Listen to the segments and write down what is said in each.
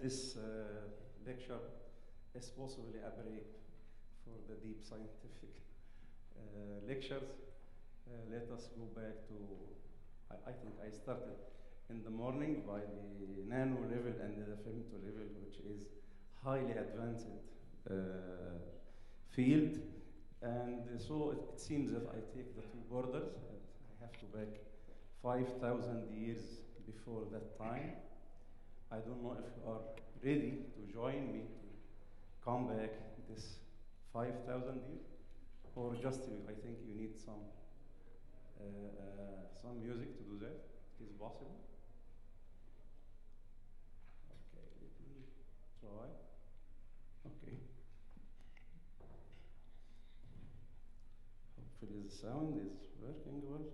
this lecture is possibly a break for the deep scientific lectures. Let us go back to, I think I started in the morning by the nano level and the femto level, which is highly advanced field. And so it seems that I take the two borders, and I have to back 5,000 years before that time. I don't know if you are ready to join me to come back this 5,000 years, or just I think you need some music to do that. It is possible. Okay, let me try. Okay. Hopefully the sound is working well.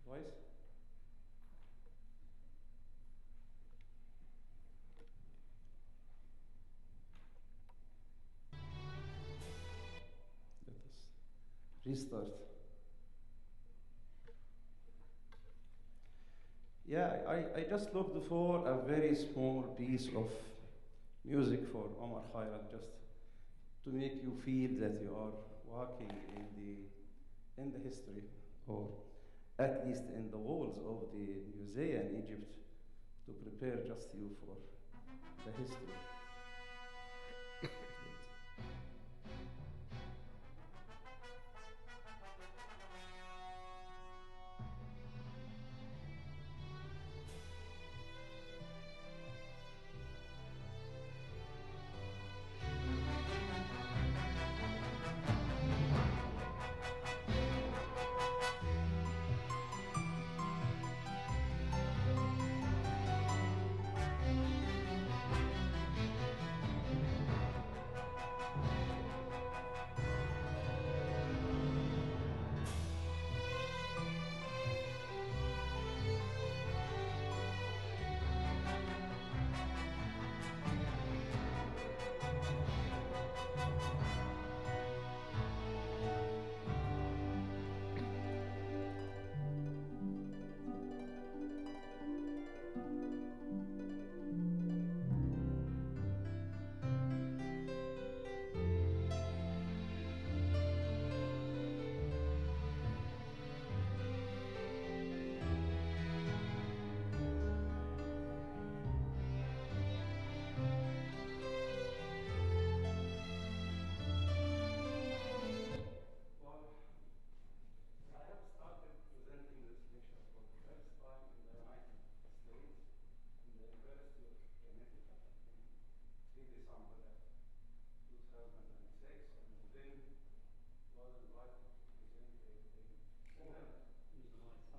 Voice? Let us restart. Yeah, I just looked for a very small piece of music for Omar Khayrat, just to make you feel that you are walking in the history, or at least in the walls of the museum in Egypt, to prepare just you for the history.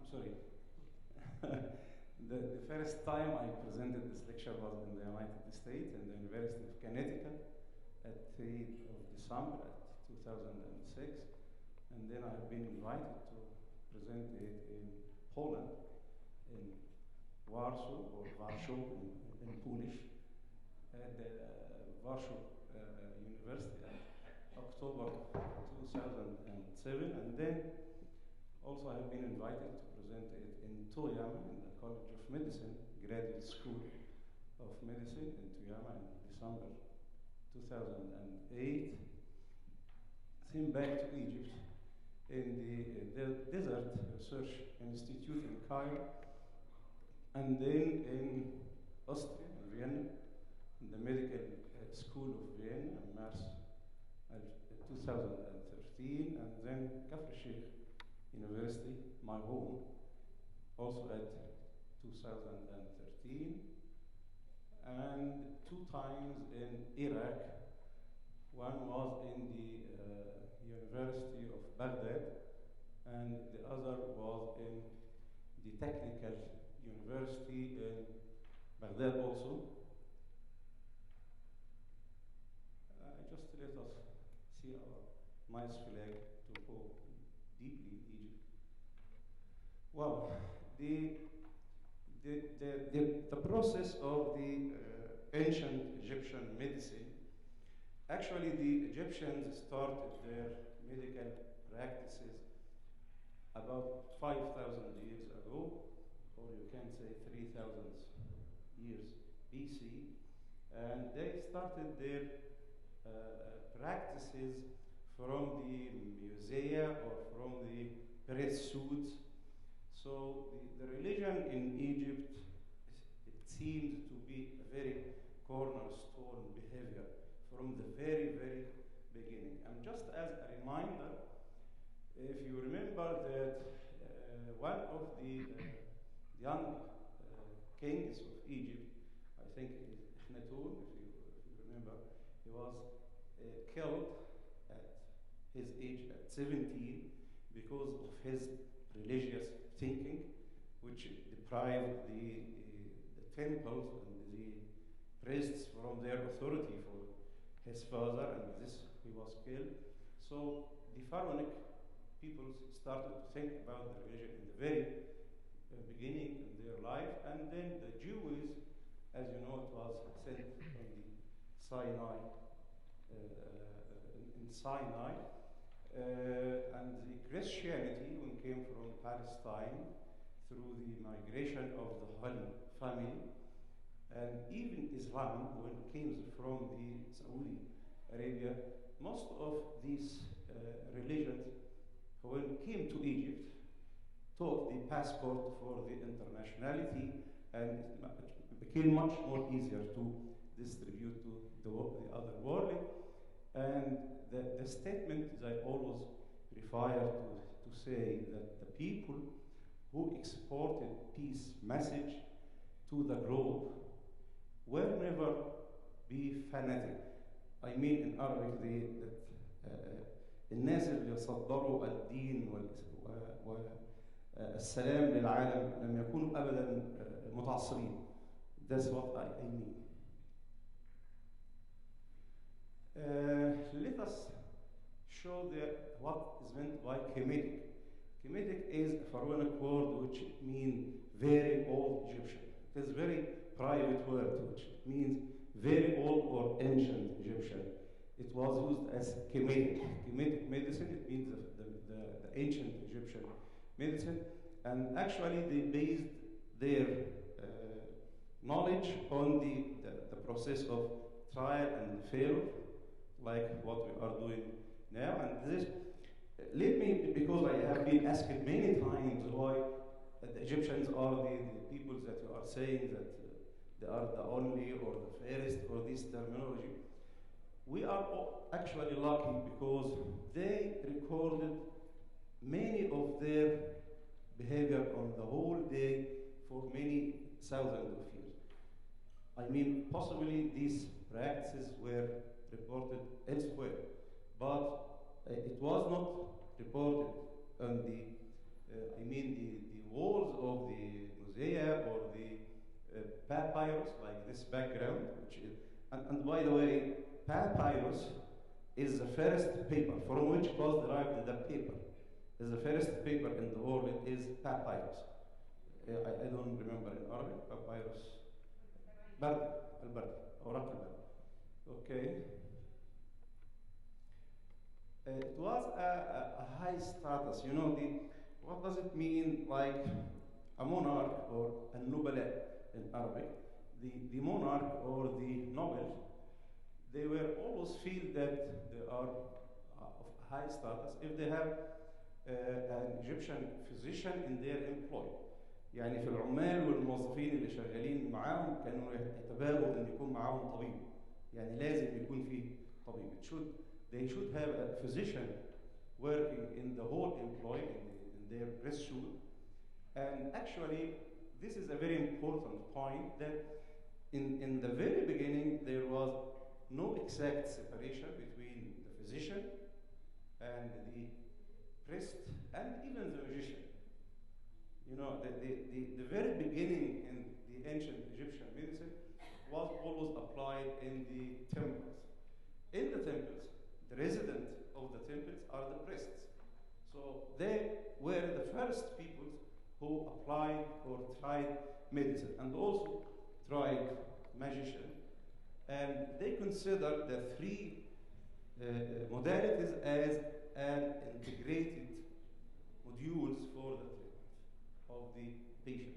Sorry. the first time I presented this lecture was in the United States, in the University of Connecticut, at 3rd of December 2006. And then I've been invited to present it in Poland, in Warsaw, or Warsaw in Polish, at the Warsaw University in October 2007. And then also, I have been invited to present it in Toyama, in the College of Medicine, Graduate School of Medicine in Toyama in December 2008. Then back to Egypt in the Desert Research Institute in Cairo, and then in Austria, in Vienna, in the Medical School of Vienna in March 2013, and then Kafr Sheikh University, my home, also at 2013, and 2 times in Iraq. One was in the University of Baghdad, and the other was in the Technical University in Baghdad also. Just let us see our nice flag to go deeply in Egypt. Well, the process of the ancient Egyptian medicine, actually the Egyptians started their medical practices about 5,000 years ago, or you can say 3,000 years BC, and they started their practices from the musea or from the press suits. So the religion in Egypt, it seems to be a very cornerstone behavior from the very, very beginning. And just as a reminder, if you remember that one of the young kings of Egypt, I think it is Akhenaton, if you remember, he was killed at his age at 17 because of his religious thinking, which deprived the temples and the priests from their authority for his father, and this he was killed. So the pharaonic people started to think about the religion in the very beginning in their life, and then the Jews, as you know, it was sent from the Sinai, in Sinai, and the Christianity when came from Palestine through the migration of the Holy Family, and even Islam when it came from the Saudi Arabia. Most of these religions, when it came to Egypt, took the passport for the internationality, and it became much more easier to distribute to the other world. And the statement that I always refer to say that the people who exported peace message to the globe were never be fanatic. I mean in Arabic الناس اللي صدروا الدين والسلام للعالم لم يكونوا أبدا متعصبين. That's what I mean. Let us show what is meant by Kemetic. Kemetic is a pharaonic word which means very old Egyptian. It is a very private word which means very old or ancient Egyptian. It was used as Kemetic. Kemetic medicine, it means the ancient Egyptian medicine. And actually they based their knowledge on the process of trial and failure, like what we are doing now. And this, let me, because I have been asked many times why the Egyptians are the people that you are saying that they are the only or the fairest or this terminology. We are actually lucky because they recorded many of their behavior on the whole day for many thousands of years. I mean, possibly these practices were reported elsewhere, but it was not reported on the walls of the mosaic or the papyrus, like this background, which is, and by the way, papyrus is the first paper from which was derived the paper. Is the first paper in the world is papyrus. I don't remember in Arabic, papyrus. Albert, Oracle. Okay. It was a high status. You know, what does it mean, like a monarch or a nobile in Arabic? The monarch or the noble, they will always feel that they are of high status if they have an Egyptian physician in their employ. يعني في العمال والموظفين اللي شغالين معاهم كانوا يتباهوا ان يكون معاهم طبيب. يعني لازم يكون فيه طبيب. They should have a physician working in the whole employ in their press suit. And actually, this is a very important point that in the very beginning there was no exact separation between the physician and the priest and even the magician. You know, the very beginning in the ancient Egyptian medicine was always applied in the temples. In the temples, the resident of the temples are the priests. So they were the first people who applied or tried medicine and also tried magician. And they consider the three modalities as an integrated modules for the treatment of the patient.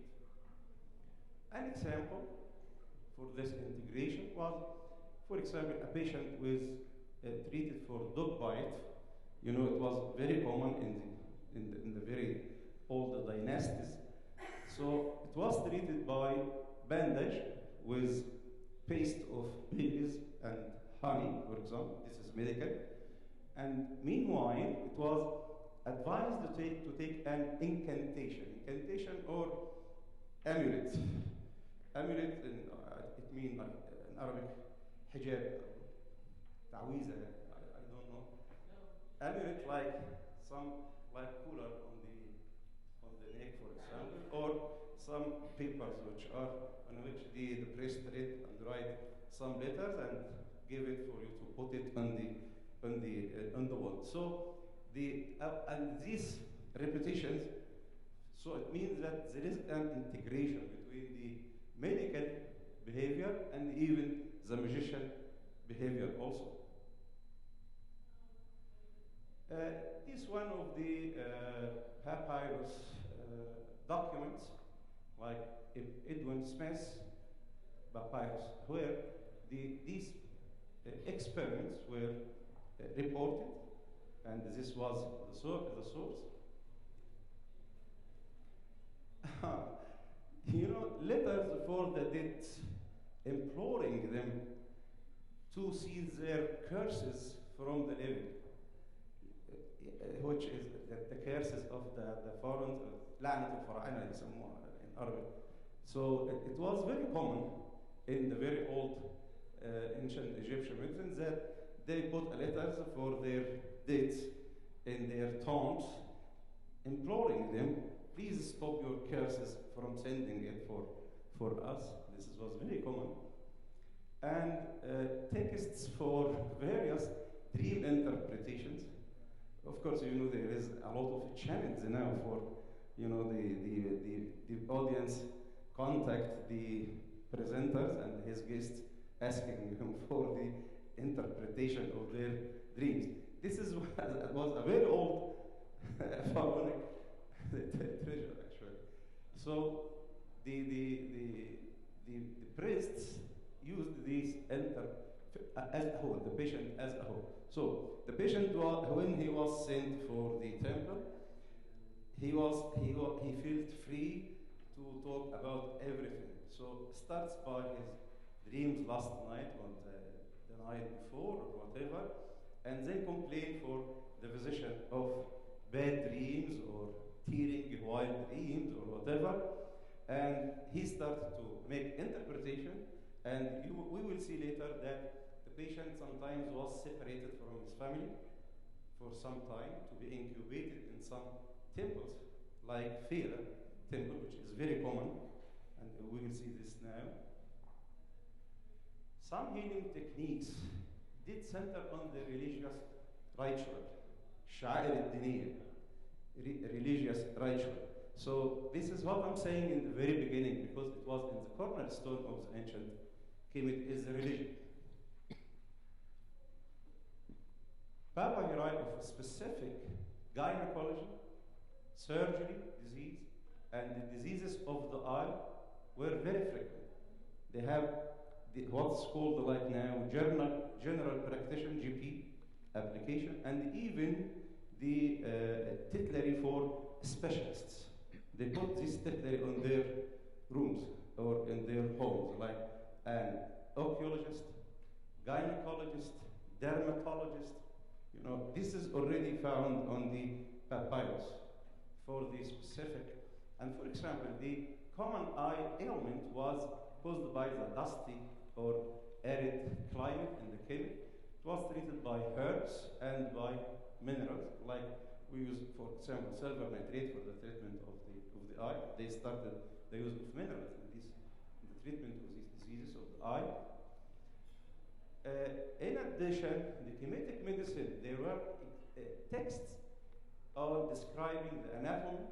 An example for this integration was, for example, a patient with treated for dog bite. You know, it was very common in the very old dynasties. So it was treated by bandage with paste of babies and honey, for example. This is medical. And meanwhile, it was advised to take an incantation or amulet. Amulet, it means like in Arabic, hijab, ta'wiza, I don't know. No. Amulet like cooler on the neck, for example, or some papers which are on which the priest read and write some letters and give it for you to put it on the wall. So and these repetitions, so it means that there is an integration between the medical behavior and even the magician behavior also. This one of the papyrus documents, like Edwin Smith's papyrus, where these experiments were reported, and this was the source. You know, letters for the dead, imploring them to cease their curses from the living, which is the curses of the foreign, لعنة الفراعنة يسموها in Arabic. So it was very common in the very old ancient Egyptian medicine that they put letters for their dead in their tombs, imploring them, please stop your curses from sending it for us. This was very common. And texts for various dream interpretations. Of course, you know, there is a lot of channels now for, you know, the audience contact the presenters and his guests asking him for the interpretation of their dreams. This was a very old pharaonic treasure, actually. So the priests used these as a whole, the patient as a whole. So the patient, when he was sent for the temple, he felt free to talk about everything. So starts by his dreams last night or the night before or whatever, and then complain for the physician of bad dreams or tearing wild dreams or whatever. And he started to make interpretation, and we will see later that the patient sometimes was separated from his family for some time to be incubated in some temples, like Fira temple, which is very common, and we will see this now. Some healing techniques did center on the religious ritual, شعائر الدينية, religious ritual. So this is what I'm saying in the very beginning, because it was in the cornerstone of the ancient Kemet is the religion. Papyri of specific gynecology, surgery, disease, and the diseases of the eye were very frequent. They have what's called like now general practitioner (GP) application, and even the titulary for specialists. They put this titulary on their rooms or in their homes, like an oculologist, gynecologist, dermatologist. You know, this is already found on the papyrus for the specific. And for example, the common eye ailment was caused by the dusty or arid climate in the Kemet. It was treated by herbs and by minerals, like we use, for example, silver nitrate for the treatment of the eye. They started the use of minerals in the treatment of these diseases of the eye. In addition, the Kemetic medicine, there were texts on describing the anatomy,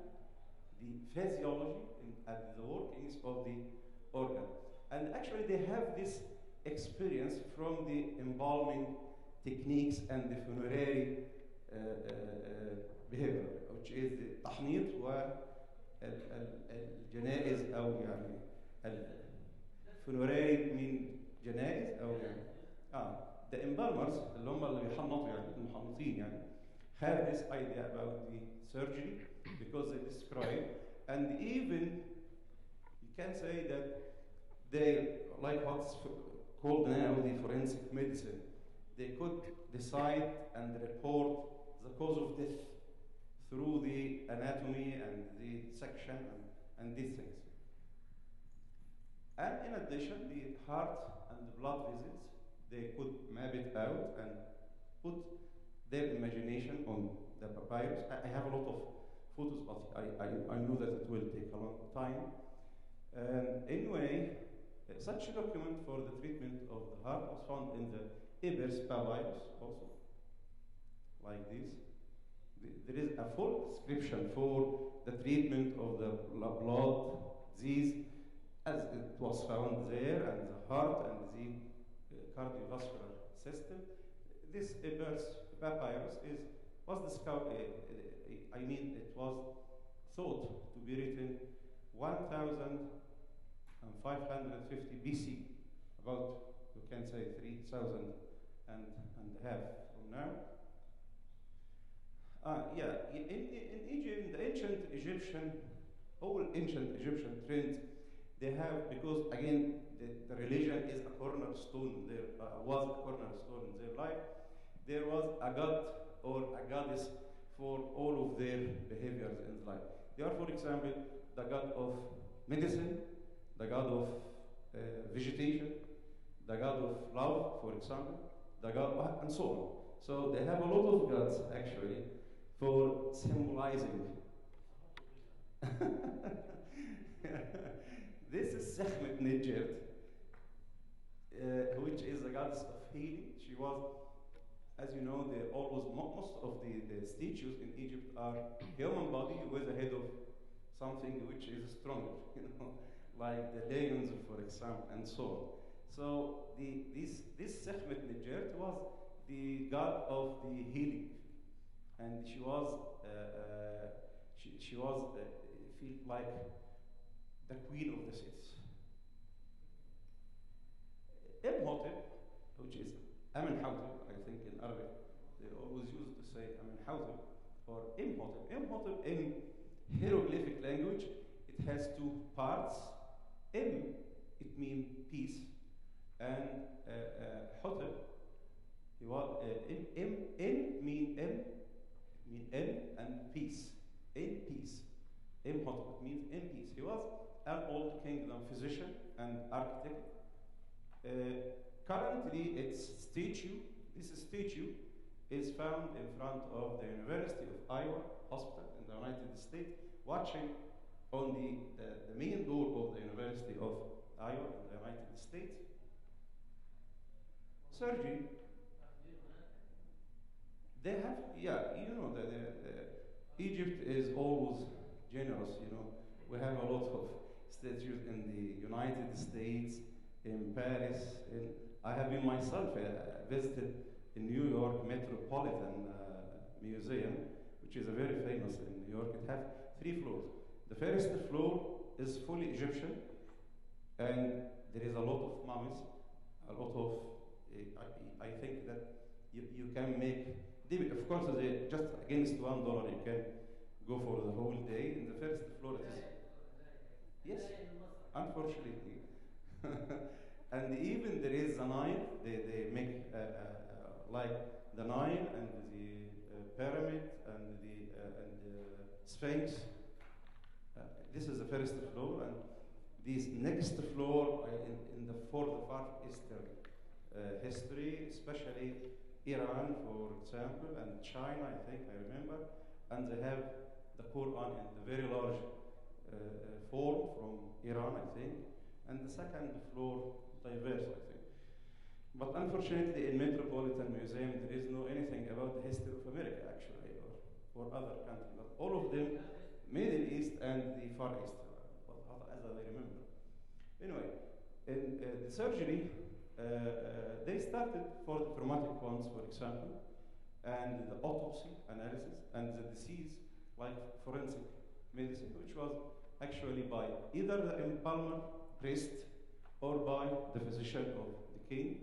the physiology, and the workings of the organ. And actually, they have this experience from the embalming techniques and the funerary behavior, which is the تحنيط والجنائز أو يعني الفلوراري من جنائز أو the embalmers اللي هم اللي بيحنطوا يعني المحنطين يعني have this idea about the surgery because they describe and even you can say that they like what's called now the forensic medicine. They could decide and report the cause of death through the anatomy and the section and these things. And in addition, the heart and the blood vessels, they could map it out and put their imagination on the papyrus. I have a lot of photos, but I know that it will take a long time. Anyway, such a document for the treatment of the heart was found in the Ebers papyrus also, like this. There is a full description for the treatment of the blood disease as it was found there, and the heart and the cardiovascular system. This Ebers papyrus was discovered, it was thought to be written 1550 BC, about, you can say, 3,000 and a half from now. In Egypt, the ancient Egyptian, all ancient Egyptian trends, they have, because again, the religion is a cornerstone, there was a cornerstone in their life, there was a god or a goddess for all of their behaviors in life. They are, for example, the god of medicine, the god of vegetation, the god of love, for example, the god, and so on. So they have a lot of gods, actually, for symbolizing. This is Sekhmet Nedjert, which is the goddess of healing. She was, as you know, most of the statues in Egypt are human body with a head of something which is stronger, like the lions, for example, and so on. So this Sekhmet Nedjert was the god of the healing, and she was felt like the queen of the cities. Imhotep, which is Amenhotep, I think in Arabic, they always used to say Amenhotep or Imhotep. Imhotep in hieroglyphic language, it has two parts. M, it means peace, and Hotep, N mean M, and peace. In peace. Imhotep means in peace. He was an old kingdom physician and architect. Currently, this statue is found in front of the University of Iowa Hospital in the United States, watching on the main door of the University of Iowa in the United States. Surgery. They have, Egypt is always generous, We have a lot of statues in the United States, in Paris. I have been myself visited in New York Metropolitan Museum, which is a very famous in New York. It has 3 floors. The first floor is fully Egyptian, and there is a lot of mummies, a lot of, I think that you can make, of course, just against $1, you can go for the whole day. In the first floor, it is, yes, unfortunately. And even there is the Nile, they make like the Nile and the pyramid and the Sphinx. This is the first floor, and this next floor for the Far Eastern history, especially Iran, for example, and China, I think, I remember, and they have the Quran in the very large form from Iran, I think, and the second floor diverse, I think. But unfortunately, in Metropolitan Museum, there is no anything about the history of America, actually, or other countries. But all of them, Middle East and the Far East, as I remember. Anyway, in the surgery, they started for the traumatic ones, for example, and the autopsy analysis, and the disease, like forensic medicine, which was actually by either the embalmer, priest or by the physician of the king.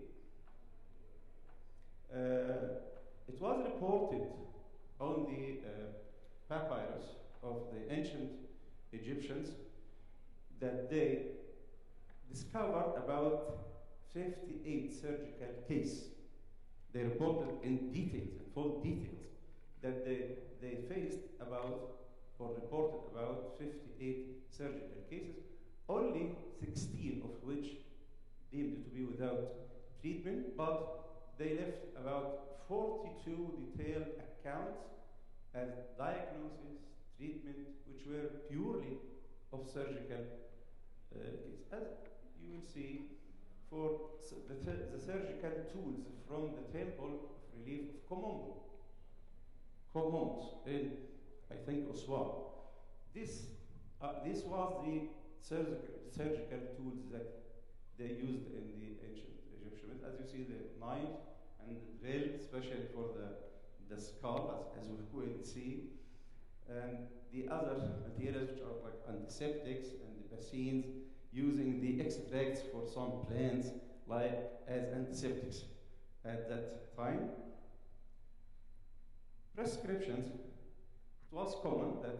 It was reported on the papyrus of the ancient Egyptians that they discovered about 58 surgical cases. They reported in details, in full details, that they faced about, or reported about 58 surgical cases, only 16 of which deemed to be without treatment, but they left about 42 detailed accounts as diagnosis, treatment, which were purely of surgical cases. As you will see, for the surgical tools from the temple of relief of Komombo in, I think, Aswan. This was the surgical tools that they used in the ancient Egyptians. As you see, the knife and the drill, especially for the skull, as we will see, and the other materials which are like antiseptics and the vaccines, using the extracts for some plants like as antiseptics at that time. Prescriptions, it was common that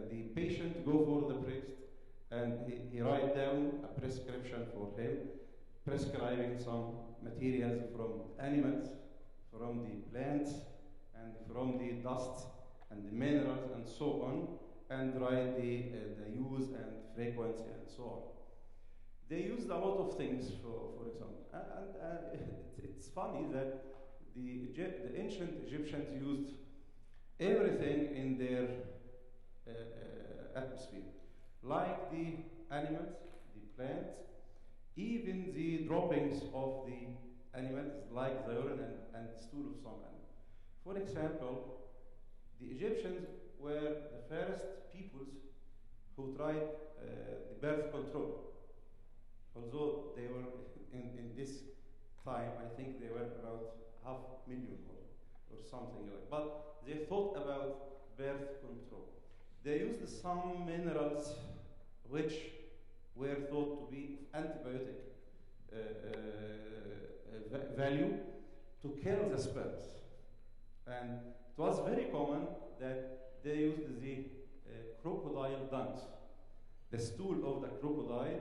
the patient go for the priest and he write down a prescription for him, prescribing some materials from animals, from the plants, and from the dust and the minerals and so on, and write the use and frequency and so on. They used a lot of things, for example. And it's funny that the ancient Egyptians used everything in their atmosphere, like the animals, the plants, even the droppings of the animals, like the urine and stool of some animals. For example, the Egyptians were the first peoples who tried the birth control. Although they were, in this time, I think they were about 500,000 or something like that. But they thought about birth control. They used some minerals which were thought to be antibiotic value to kill the sperms. And it was very common that they used the crocodile dung, the stool of the crocodile.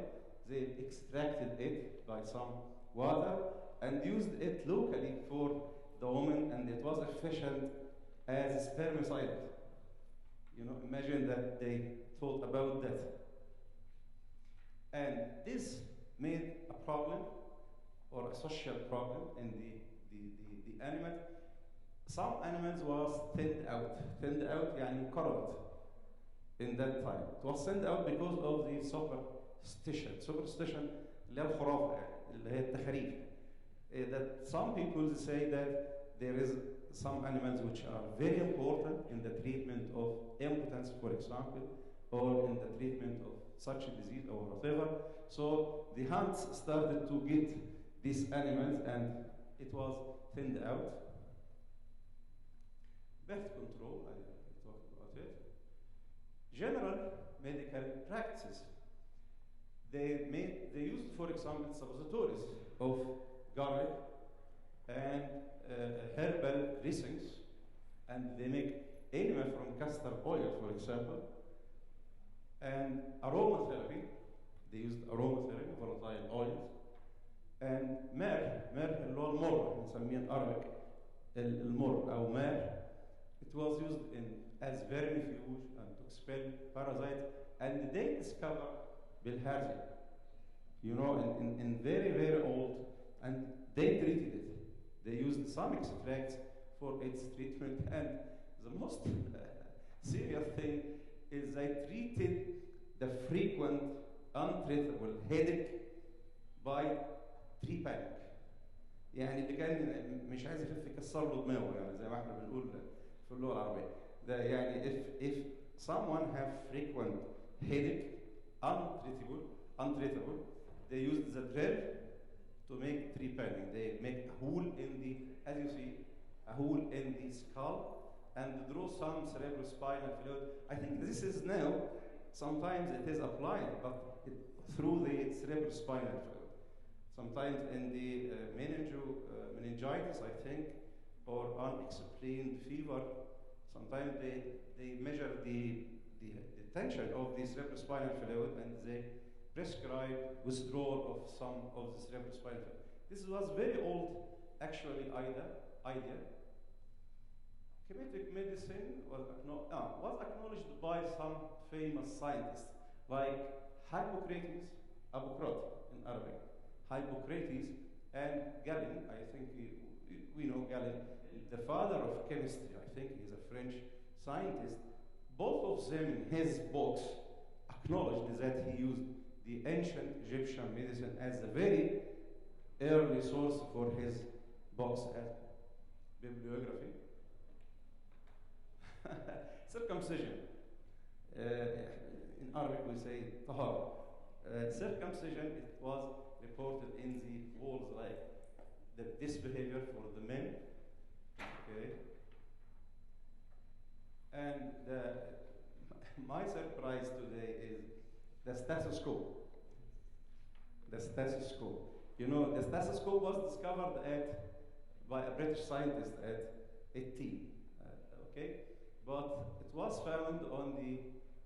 They extracted it by some water and used it locally for the woman, and it was efficient as spermicide. You know, imagine that they thought about that. And this made a problem or a social problem in the animal. Some animals was thinned out يعني انقرضت in that time. It was thinned out because of the superstition اللي هي الخرافة يعني اللي هي التخاريف. That some people say that there is some animals which are very important in the treatment of impotence, for example, or in the treatment of such a disease or whatever. So the hunts started to get these animals and it was thinned out. Birth control, I talked about it. General medical practices. They used, for example, suppositories of garlic and herbal dressings, and they make enema from castor oil, for example, and aromatherapy. They used aromatherapy, volatile oils, and مر اللي هو المر بنسميه in Arabic المر أو مر. It was used as vermifuge and to expel parasites, and they discovered bilharzia, you know, in very, very old, and they treated it. They used some extracts for its treatment, and the most serious thing is they treated the frequent untreatable headache by trepanning. يعني اللي كان مش عايز يخف يكسر له دماغه يعني زي ما احنا بنقول في اللغة العربية. ده يعني if someone have frequent headache, untreatable, they use the drill to make trepanning. They make a hole in the, as you see, a hole in the skull and draw some cerebrospinal fluid. I think this is now sometimes it is applied, but through the cerebrospinal fluid. Sometimes in the meningitis, I think, or unexplained fever, sometimes they measure the tension of the cerebrospinal fluid and they prescribe withdrawal of some of the cerebrospinal fluid. This was very old, actually, idea. Kinetic medicine was acknowledged by some famous scientists, like Hippocrates, in Arabic, Hippocrates, and Galen. I think we know Galen, the father of chemistry. I think he's a French scientist. Both of them in his books acknowledged that he used the ancient Egyptian medicine as a very early source for his books as bibliography. Circumcision. In Arabic we say tahar. Circumcision, it was reported in the walls like this behavior for the men. Okay. And my surprise today is the stethoscope. The stethoscope. You know, the stethoscope was discovered by a British scientist at 18. Okay? But it was found on the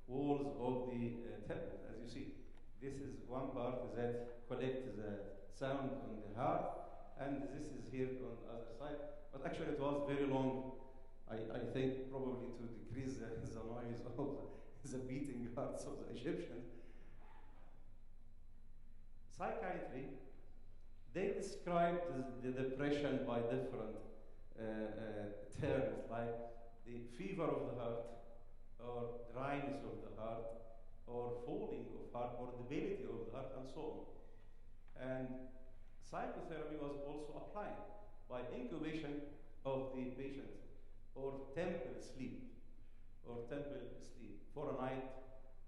walls of the temple, as you see. This is one part that collects the sound on the heart, and this is here on the other side. But actually it was very long, I think probably to decrease the noise of the beating hearts of the Egyptians. Psychiatry, they described the depression by different terms, like the fever of the heart, or dryness of the heart, or falling of heart, or debility of the heart, and so on. And psychotherapy was also applied by incubation of the patient, or temple sleep for a night,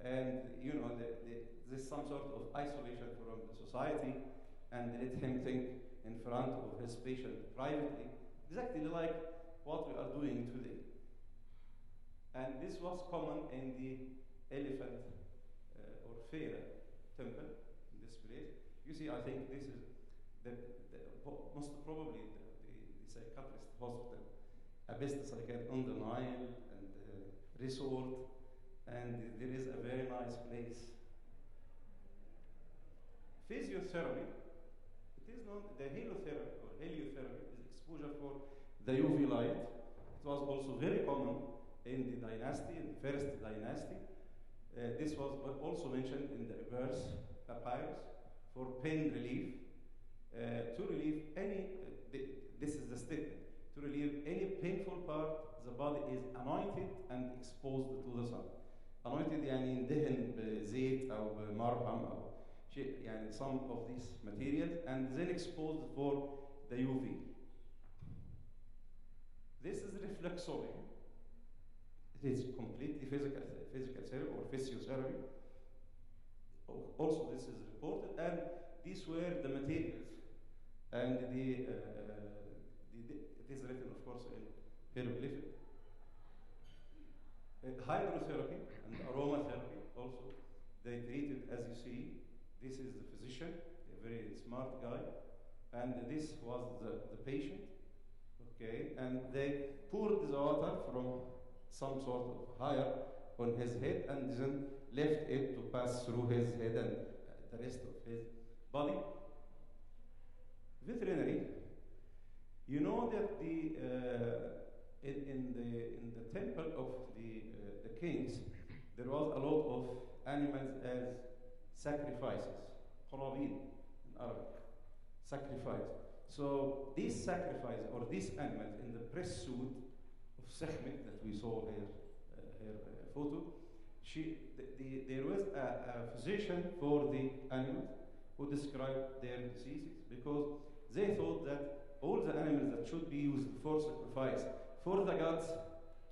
and you know, there's some sort of isolation from the society, and let him think in front of his patient privately, exactly like what we are doing today. And this was common in the elephant or Pharaoh temple in this place. You see, I think this is most probably the psychiatrist hospital, a best psychiatrist on the Nile and resort, and there is a very nice place. Physiotherapy, it is known, the heliotherapy is exposure for the UV light. It was also very common in the dynasty, in the first dynasty. This was also mentioned in the Verse papyrus for pain relief. To relieve any, this is the statement, to relieve any painful part, the body is anointed and exposed to the sun. Anointed يعني يندهن بزيت أو بمرهم أو شيء يعني some of these materials, and then exposed for the UV. This is reflexology. It is completely physical therapy or physiotherapy. Also, this is reported, and these were the materials, and it is written, of course, in hieroglyphic. Hydrotherapy and aromatherapy also, they treated, as you see, this is the physician, a very smart guy, and this was the patient, okay, and they poured the water from some sort of higher on his head and then left it to pass through his head and the rest of his body. Veterinary, you know that in the temple of the kings, there was a lot of animals as sacrifices, qarabin in Arabic, sacrifice. So these sacrifices, or these animals in the press suit of Sekhmet that we saw here, her photo, there was a physician for the animals who described their diseases, because they thought that all the animals that should be used for sacrifice for the gods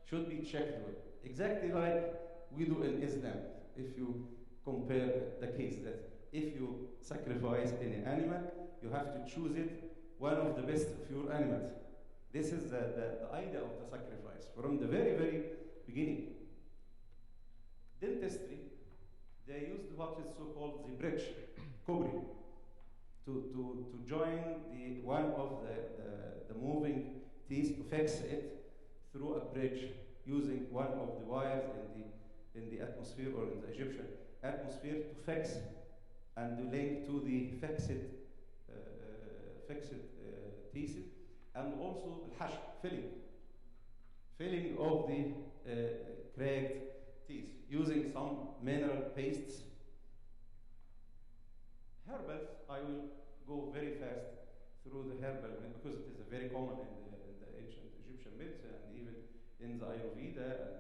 should be checked with. Exactly like we do in Islam. If you compare the case that if you sacrifice any animal, you have to choose it one of the best of your animals. This is the idea of the sacrifice from the very, very beginning. Dentistry, what is so-called the bridge, kubri, to join one of the moving teeth, to fix it through a bridge using one of the wires in the atmosphere or in the Egyptian atmosphere to fix and to link to the fixed teeth, and also الحشو, filling of the cracked teeth using some mineral pastes. Herbals, I will go very fast through the herbal because it is very common in the ancient Egyptian medicine and even in the Ayurveda and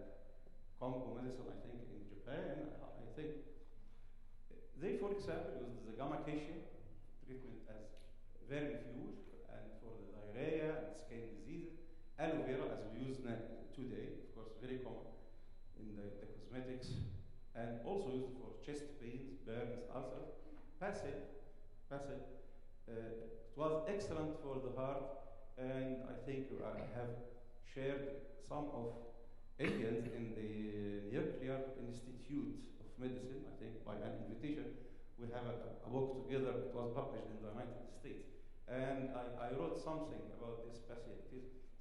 Kongo medicine, I think in Japan. I think they, for example, use the gamma acacia treatment as vermifuge and for the diarrhea and skin diseases. Aloe vera, as we use today, of course, very common in the cosmetics, and also used for chest pains, burns, ulcers. Basil, it was excellent for the heart, and I think I have shared some of Indians in the Nuclear Institute of Medicine, I think by an invitation. We have a book together. It was published in the United States. And I wrote something about this basil.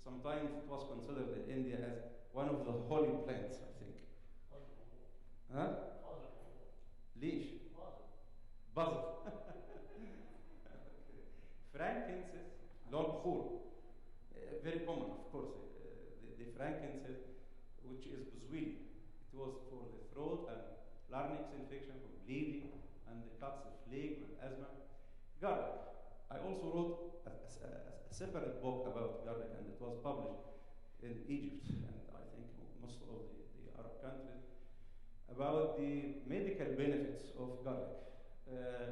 Sometimes it was considered in India as one of the holy plants, I think. Huh? Leash. Basil. Frankincense, Lord Khur. Very common, of course. The frankincense, which is buzwili. It was for the throat and larynx infection, for bleeding, and the cuts of phlegm and asthma. Garlic. I also wrote a separate book about garlic, and it was published in Egypt, and I think most of the Arab countries, about the medical benefits of garlic.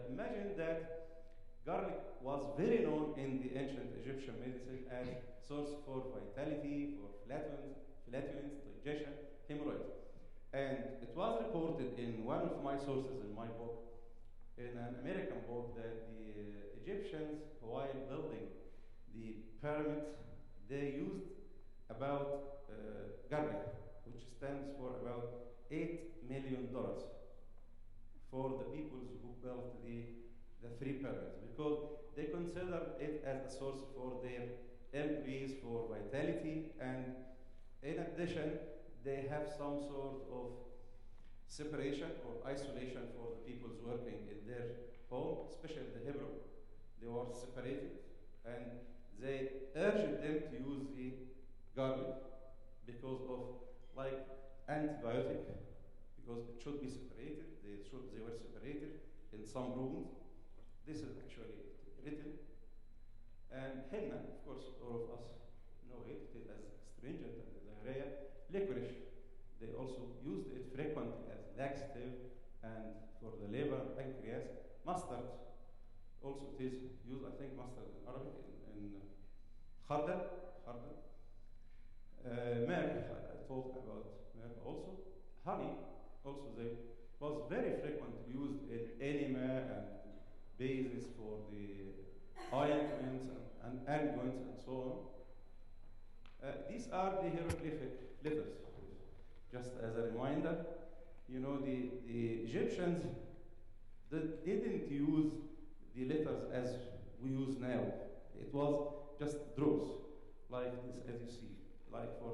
Imagine that garlic was very known in the ancient Egyptian medicine as source for vitality, for flatulence, digestion, hemorrhoids. And it was reported in one of my sources in my book, in an American book, that the Egyptians, while building the pyramids, they used about garlic, which stands for about $8 million for the peoples who built the three pyramids, because they considered it as a source for their employees for vitality, and in addition, they have some sort of separation or isolation for the peoples working in their home, especially the Hebrew. They were separated, and they urged them to use the garlic because of like antibiotic, because it should be separated. They were separated in some rooms. This is actually written. And henna, of course, all of us know it. It is as astringent and diarrhea. Licorice, they also used it frequently as laxative and for the liver and pancreas. Mustard, also it is used, I think mustard in Arabic, in khardal. Myrrh, I talked about myrrh also. Honey, also they was very frequently used in enema and basis for the ointments and unguents and so on. These are the hieroglyphic letters. Just as a reminder, you know, the Egyptians didn't use the letters as we use now. It was just drops, like this, as you see. Like for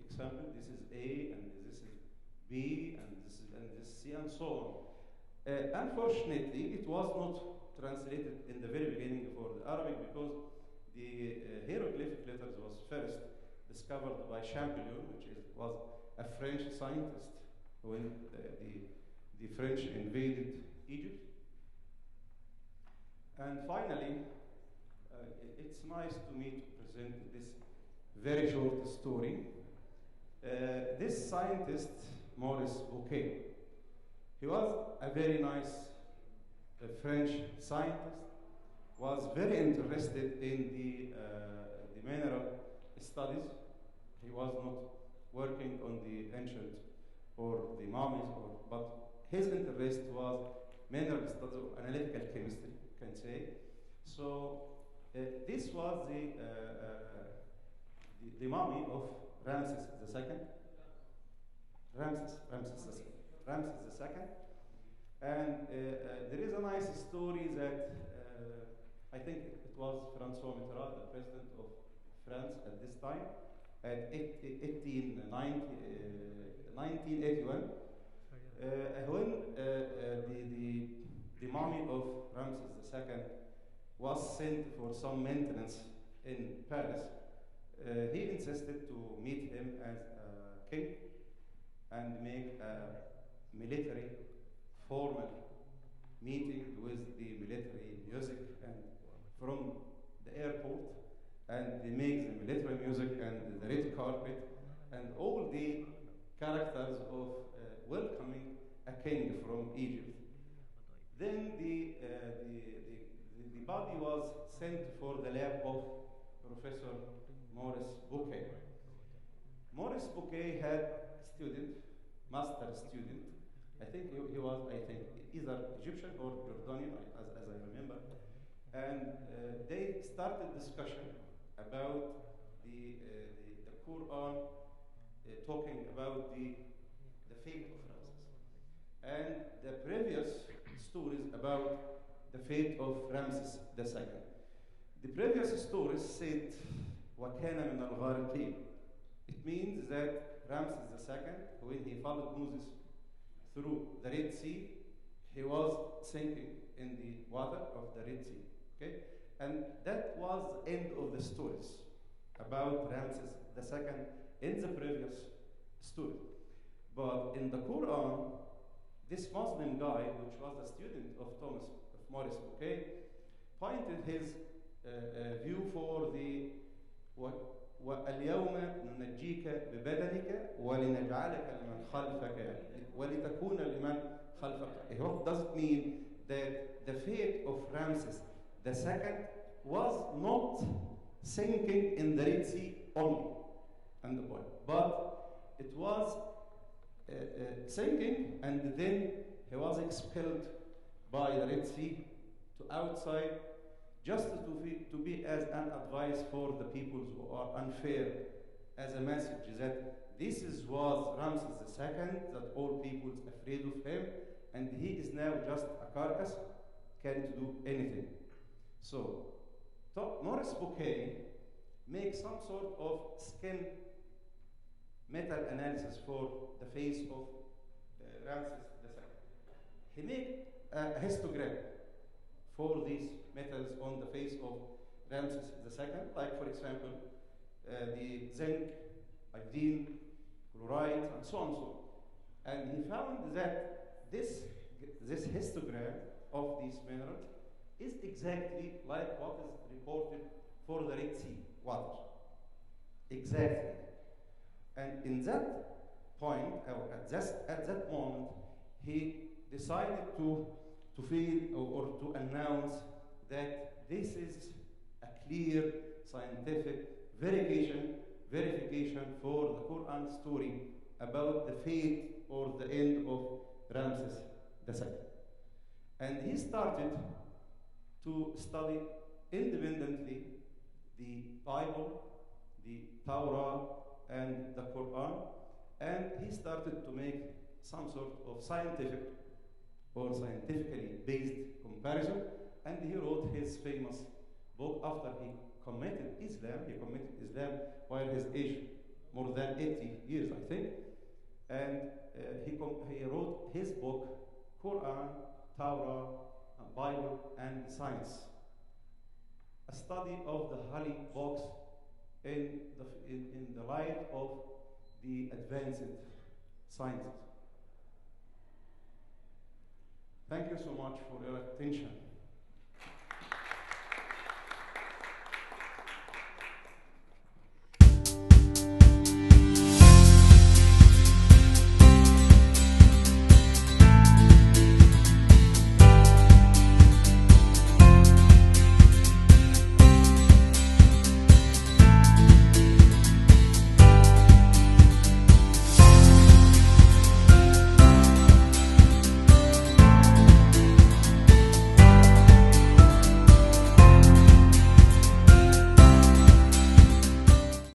example, this is A, and this is B, and this C, and so on. Unfortunately, it was not translated in the very beginning for the Arabic, because the hieroglyphic letters was first discovered by Champollion, which was a French scientist when the French invaded Egypt. And finally, it's nice to me to present this very short story. This scientist, Maurice Bouquet, he was a very nice French scientist, was very interested in the mineral studies. He was not working on the ancient or the mummies, but his interest was mineral studies or analytical chemistry, you can say. So this was the mummy of Ramses II. And there is a nice story that I think it was Francois Mitterrand, the president of France at this time, at 1981, when the mummy of Ramses II was sent for some maintenance in Paris. He insisted to meet him as a king and make a military formal meeting with the military music, and from the airport, and they make the military music and the red carpet and all the characters of welcoming a king from Egypt. Then the body was sent for the lab of Professor Maurice Bouquet. Maurice Bouquet had a student, master student. I think he was, either Egyptian or Jordanian, as I remember. And they started discussion about the Quran, talking about the fate of Ramses. And the previous stories about the fate of Ramses II. The previous stories said, وَكَانَ مِنَ الْغَارِقِينَ. It means that Ramses II, when he followed Moses through the Red Sea, he was sinking in the water of the Red Sea. Okay? And that was the end of the stories about Ramses II in the previous story. But in the Quran, this Muslim guy, which was a student of Maurice Bouquet, pointed his view for the وَالْيَوْمَ نُنَجِّيكَ بِبَدَنِكَ وَلِنَجْعَلَكَ لِمَنْ خَلْفَكَ وَلِتَكُونَ لِمَنْ خَلْفَكَ. What does it mean? That the fate of Ramses II was not sinking in the Red Sea only, and the point, but it was sinking, and then he was expelled by the Red Sea to outside, just to be as an advice for the peoples who are unfair, as a message that this was Ramses II, that all peoples afraid of him, and he is now just a carcass, can't do anything. So, Maurice Bouquet makes some sort of skin metal analysis for the face of Ramses II. He made a histogram for these metals on the face of Ramses II, like, for example, the zinc, iodine, chloride, and so on and so on. And he found that this histogram of these minerals is exactly like what is reported for the Red Sea water. Exactly. And in that point, or at that moment, he decided to feel or to announce that this is a clear scientific verification for the Quran story about the fate or the end of Ramses II. And he started to study independently the Bible, the Torah, and the Quran, and he started to make some sort of scientific or scientifically based comparison, and he wrote his famous book after he committed Islam. He committed Islam while his age more than 80 years, I think, and he wrote his book, Quran, Torah, Bible, and Science, a study of the holy books in the light of the advanced sciences. Thank you so much for your attention.